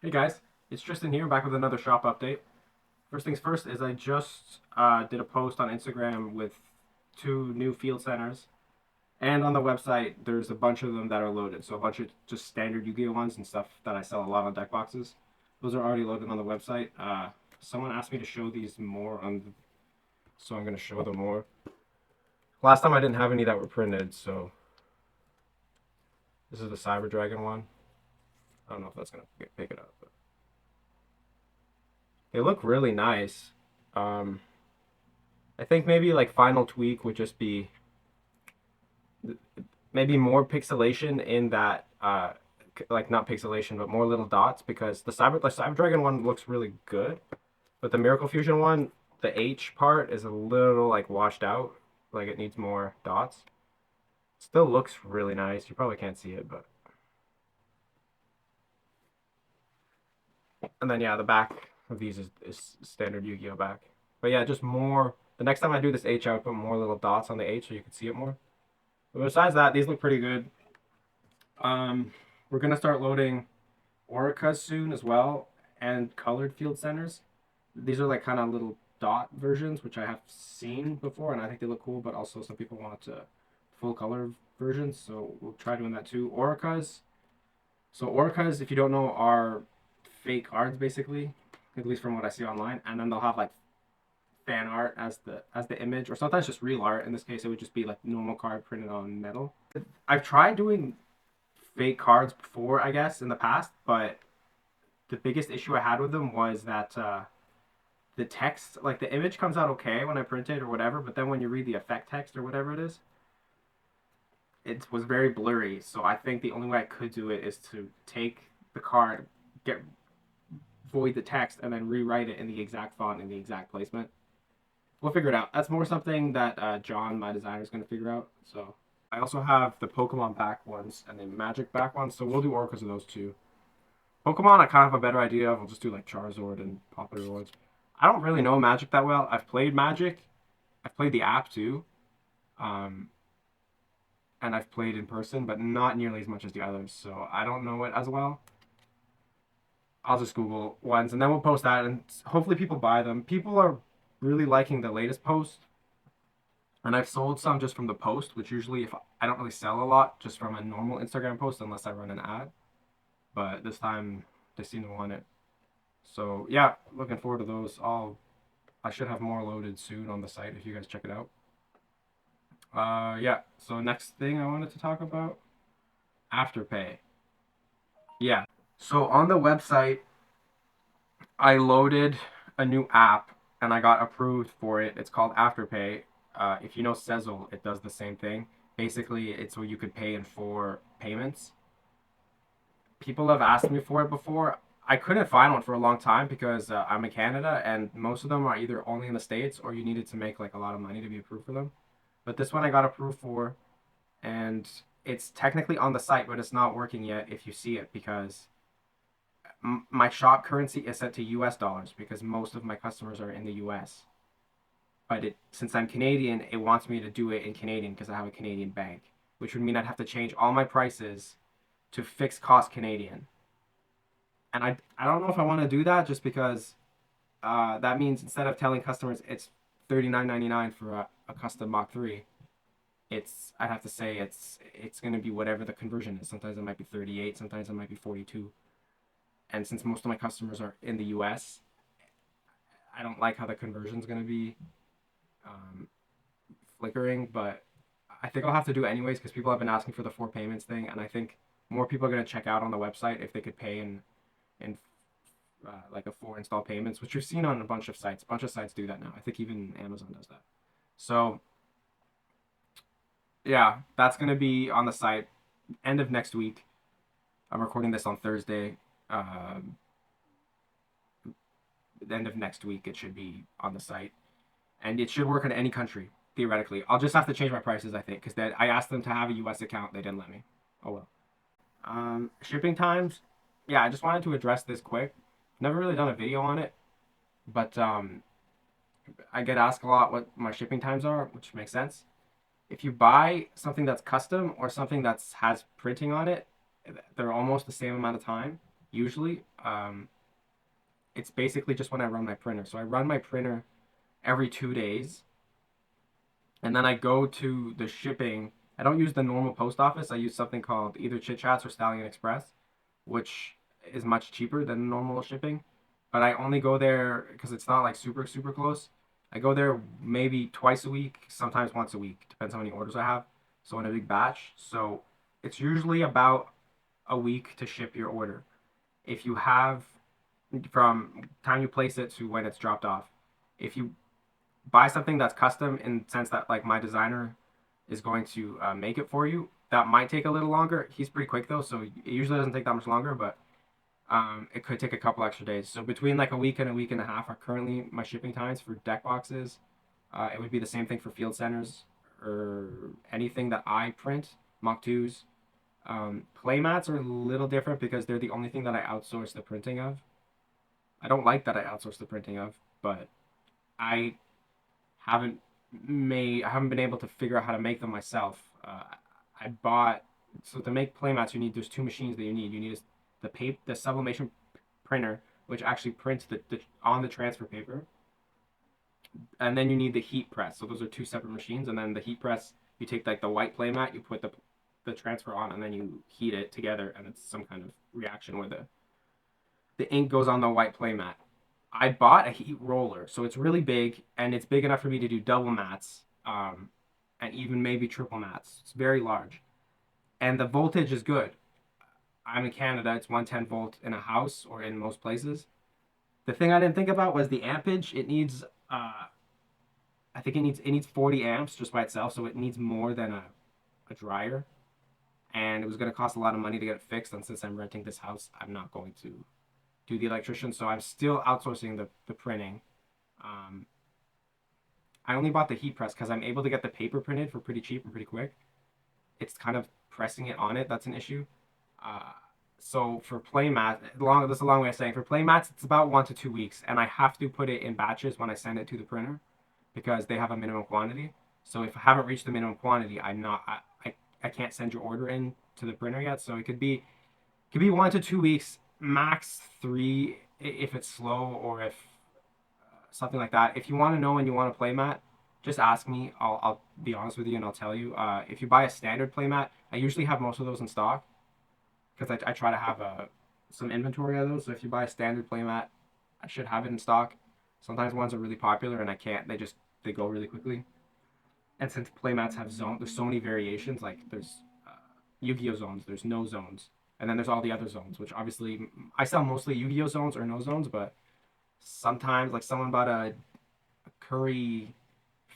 Hey guys, it's Tristan here, back with another shop update. First things first is I just did a post on Instagram with 2 new field centers, and on the website there's a bunch of them that are loaded. So a bunch of just standard Yu-Gi-Oh ones and stuff that I sell a lot on deck boxes. Those are already loaded on the website. Someone asked me to show these more so I'm going to show them more. Last time I didn't have any that were printed, so this is the Cyber Dragon one. I don't know if that's going to pick it up, but they look really nice. Um, I think maybe like final tweak would just be maybe more pixelation in that like not pixelation but more little dots, because the Cyber Dragon one looks really good, but the Miracle Fusion one, the H part is a little like washed out, like it needs more dots. Still looks really nice. You probably can't see it, but and then yeah, the back of these is standard Yu-Gi-Oh back. But yeah, just more. The next time I do this H, I would put more little dots on the H so you can see it more. But besides that, these look pretty good. We're gonna start loading Oricas soon as well, and colored field centers. These are like kind of little dot versions, which I have seen before, and I think they look cool. But also, some people want full color versions, so we'll try doing that too. Oricas. So Oricas, if you don't know, are fake cards basically, at least from what I see online, and then they'll have like fan art as the image, or sometimes just real art. In this case, it would just be like normal card printed on metal. I've tried doing fake cards before, I guess, in the past, but the biggest issue I had with them was that the text, like the image comes out okay when I print it or whatever, but then when you read the effect text or whatever it is, it was very blurry. So I think the only way I could do it is to take the card, get void the text, and then rewrite it in the exact font in the exact placement. We'll figure it out. That's more something that John, my designer, is going to figure out. So I also have the Pokemon back ones and the Magic back ones, so we'll do Orcas of those too. Pokemon, I kind of have a better idea of. We'll just do like Charizard and popular ones. I don't really know Magic that well. I've played Magic. I've played the app too. Um, and I've played in person, but not nearly as much as the others, so I don't know it as well. I'll just Google ones, and then we'll post that, and hopefully people buy them. People are really liking the latest post, and I've sold some just from the post, which usually if I don't really sell a lot just from a normal Instagram post unless I run an ad. But this time they seem to want it. So yeah, looking forward to those. I should have more loaded soon on the site if you guys check it out. Yeah. So next thing I wanted to talk about, Afterpay. Yeah. So on the website, I loaded a new app and I got approved for it. It's called Afterpay. If you know Sezzle, it does the same thing. Basically, it's where you could pay in 4 payments. People have asked me for it before. I couldn't find one for a long time because I'm in Canada and most of them are either only in the States or you needed to make like a lot of money to be approved for them. But this one I got approved for, and it's technically on the site, but it's not working yet if you see it, because my shop currency is set to US dollars because most of my customers are in the US. But since I'm Canadian, it wants me to do it in Canadian because I have a Canadian bank, which would mean I'd have to change all my prices to fixed cost Canadian. And I don't know if I want to do that, just because that means instead of telling customers it's $39.99 for a custom Mach 3, I'd have to say it's going to be whatever the conversion is. Sometimes it might be 38, sometimes it might be 42. And since most of my customers are in the US, I don't like how the conversion is going to be flickering, but I think I'll have to do it anyways because people have been asking for the 4 payments thing, and I think more people are going to check out on the website if they could pay in like a 4 install payments, which you've seen on a bunch of sites. A bunch of sites do that now. I think even Amazon does that. So yeah, that's going to be on the site end of next week. I'm recording this on Thursday. The end of next week, it should be on the site, and it should work in any country theoretically. I'll just have to change my prices, I think, because I asked them to have a US account. They didn't let me. Oh well. Shipping times. Yeah, I just wanted to address this quick. Never really done a video on it, but I get asked a lot what my shipping times are, which makes sense. If you buy something that's custom or something that has printing on it, they're almost the same amount of time usually. It's basically just when I run my printer. So I run my printer every 2 days, and then I go to the shipping. I don't use the normal post office. I use something called either Chit Chats or Stallion Express, which is much cheaper than normal shipping. But I only go there because it's not like super super close. I go there maybe twice a week, sometimes once a week, depends how many orders I have. So in a big batch, so it's usually about a week to ship your order. If you have from time you place it to when it's dropped off. If you buy something that's custom in the sense that like my designer is going to make it for you, that might take a little longer. He's pretty quick though, so it usually doesn't take that much longer, but it could take a couple extra days. So between like a week and a half are currently my shipping times for deck boxes. It would be the same thing for field centers or anything that I print, Mach 2s. Playmats are a little different because they're the only thing that I outsource the printing of. I don't like that I outsource the printing of, but I haven't I haven't been able to figure out how to make them myself. I bought so to make playmats you need there's two machines that you need. You need the sublimation printer, which actually prints the on the transfer paper, and then you need the heat press. So those are two separate machines, and then the heat press you take like the white playmat, you put the transfer on, and then you heat it together, and it's some kind of reaction where the ink goes on the white playmat. I bought a heat roller, so it's really big and it's big enough for me to do double mats, and even maybe triple mats. It's very large, and the voltage is good. I'm in Canada; it's 110 volt in a house or in most places. The thing I didn't think about was the ampage. It needs, I think it needs 40 amps just by itself, so it needs more than a dryer. And it was going to cost a lot of money to get it fixed. And since I'm renting this house, I'm not going to do the electrician, so I'm still outsourcing the printing. Um, I only bought the heat press because I'm able to get the paper printed for pretty cheap and pretty quick. It's kind of pressing it on it that's an issue. Uh, so for that's a long way of saying for playmats, it's about 1 to 2 weeks, and I have to put it in batches when I send it to the printer because they have a minimum quantity. So if I haven't reached the minimum quantity, I can't send your order in to the printer yet. So it could be 1 to 2 weeks, max 3 if it's slow or if something like that. If you want to know and you want a playmat, just ask me. I'll be honest with you and I'll tell you. If you buy a standard playmat, I usually have most of those in stock because I try to have some inventory of those. So if you buy a standard playmat, I should have it in stock. Sometimes ones are really popular and I can't. They go really quickly. And since playmats have there's so many variations. Like there's Yu-Gi-Oh zones, there's no zones, and then there's all the other zones. Which obviously I sell mostly Yu-Gi-Oh zones or no zones, but sometimes like someone bought a Curry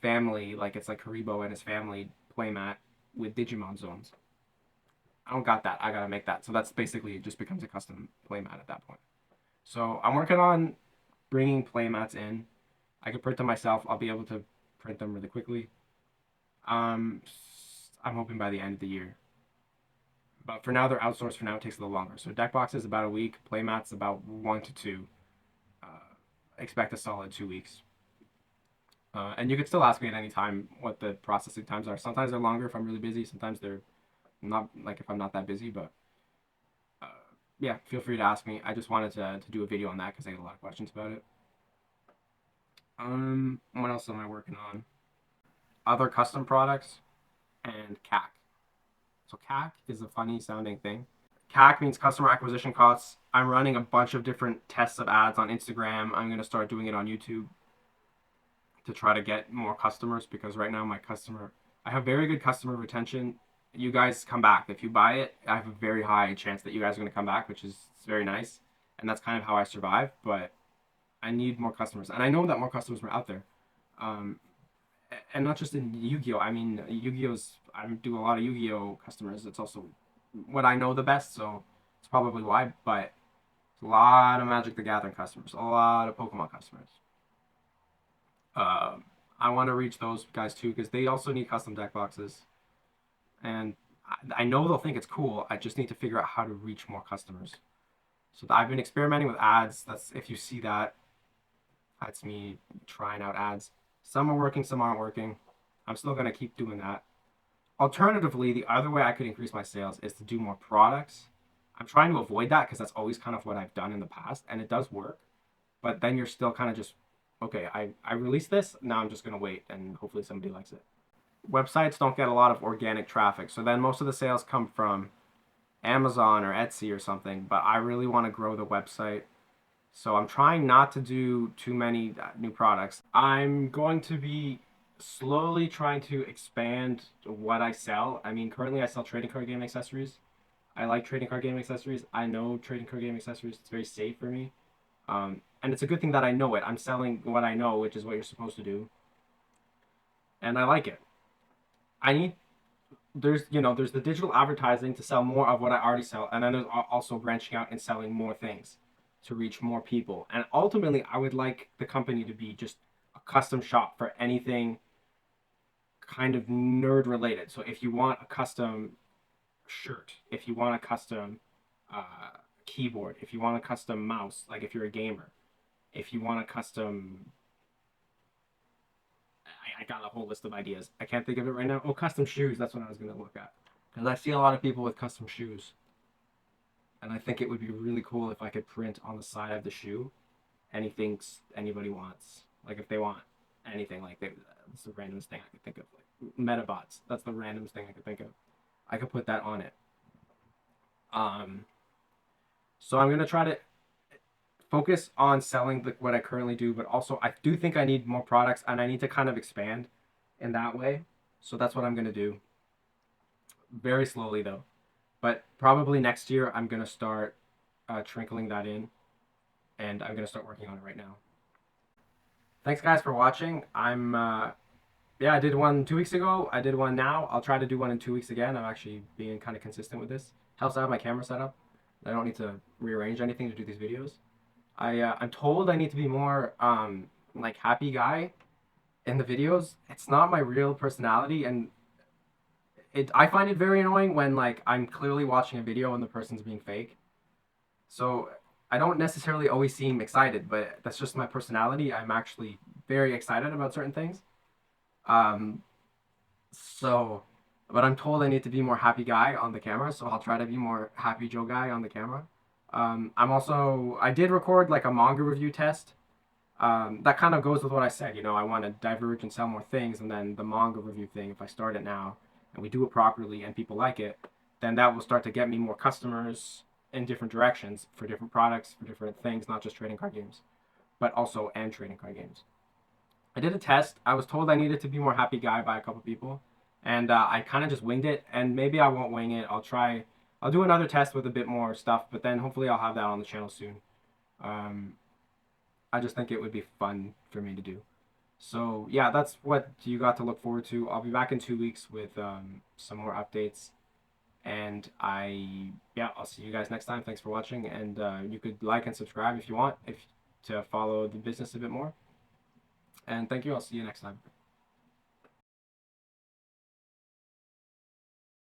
family, like it's like Haribo and his family playmat with Digimon zones. I don't got that. I gotta make that. So that's basically it just becomes a custom playmat at that point. So I'm working on bringing playmats in. I can print them myself. I'll be able to print them really quickly. Um, I'm hoping by the end of the year. But for now, they're outsourced. For now, it takes a little longer. So deck boxes about a week. Playmats about 1 to 2. Uh, expect a solid 2 weeks. And you can still ask me at any time what the processing times are. Sometimes they're longer if I'm really busy. Sometimes they're not, like if I'm not that busy. But uh, yeah, feel free to ask me. I just wanted to do a video on that because I get a lot of questions about it. What else am I working on? Other custom products and CAC. So CAC is a funny sounding thing. CAC means customer acquisition costs. I'm running a bunch of different tests of ads on Instagram. I'm going to start doing it on YouTube to try to get more customers because right now I have very good customer retention. You guys come back. If you buy it, I have a very high chance that you guys are going to come back, which is very nice. And that's kind of how I survive, but I need more customers. And I know that more customers are out there. Um, and not just in Yu-Gi-Oh. I mean, Yu-Gi-Oh's, I do a lot of Yu-Gi-Oh customers. It's also what I know the best, so it's probably why, but it's a lot of Magic the Gathering customers, a lot of Pokemon customers. Uh, I want to reach those guys too because they also need custom deck boxes, and I know they'll think it's cool. I just need to figure out how to reach more customers. So I've been experimenting with ads. That's if you see that, that's me trying out ads. Some are working, some aren't working. I'm still gonna keep doing that. Alternatively, the other way I could increase my sales is to do more products. I'm trying to avoid that because that's always kind of what I've done in the past, and it does work. But then you're still kind of just, okay, I released this, now I'm just going to wait and hopefully somebody likes it. Websites don't get a lot of organic traffic, so then most of the sales come from Amazon or Etsy or something, but I really want to grow the website. So I'm trying not to do too many new products. I'm going to be slowly trying to expand what I sell. I mean, currently I sell trading card game accessories. I like trading card game accessories. I know trading card game accessories. It's very safe for me. And it's a good thing that I know it. I'm selling what I know, which is what you're supposed to do. And I like it. I need there's the digital advertising to sell more of what I already sell, and then there's also branching out and selling more things to reach more people. And ultimately, I would like the company to be just a custom shop for anything kind of nerd related. So if you want a custom shirt, if you want a custom keyboard, if you want a custom mouse, like if you're a gamer, if you want a custom I got a whole list of ideas. I can't think of it right now. Oh, custom shoes. That's what I was going to look at. Because I see a lot of people with custom shoes. And I think it would be really cool if I could print on the side of the shoe anything anybody wants. Like if they want anything, like that's the randomest thing I could think of. Like Metabots. That's the randomest thing I could think of. I could put that on it. Um, so I'm going to try to focus on selling what I currently do, but also I do think I need more products and I need to kind of expand in that way. So that's what I'm going to do. Very slowly though. But probably next year I'm going to start trickling that in, and I'm going to start working on it right now. Thanks guys for watching. Yeah, I did one 2 weeks ago. I did one now. I'll try to do one in 2 weeks again. I'm actually being kind of consistent with this. Helps out my camera setup. I don't need to rearrange anything to do these videos. I'm told I need to be more like happy guy in the videos. It's not my real personality, and I find it very annoying when like I'm clearly watching a video and the person's being fake. So I don't necessarily always seem excited, but that's just my personality. I'm actually very excited about certain things. Um, so, but I'm told I need to be more happy guy on the camera, so I'll try to be more happy Joe guy on the camera. I did record like a manga review test. That kind of goes with what I said. I want to diverge and sell more things, and then the manga review thing, if I start it now and we do it properly and people like it, then that will start to get me more customers in different directions for different products, for different things, not just trading card games, but also and trading card games. I did a test. I was told I needed to be more happy guy by a couple people, and I kind of just winged it. And maybe I won't wing it. I'll try. I'll do another test with a bit more stuff, but then hopefully I'll have that on the channel soon. Um, I just think it would be fun for me to do. So yeah, that's what you got to look forward to. I'll be back in 2 weeks with some more updates, and I'll see you guys next time. Thanks for watching, and you could like and subscribe if you want, if to follow the business a bit more. And thank you. I'll see you next time.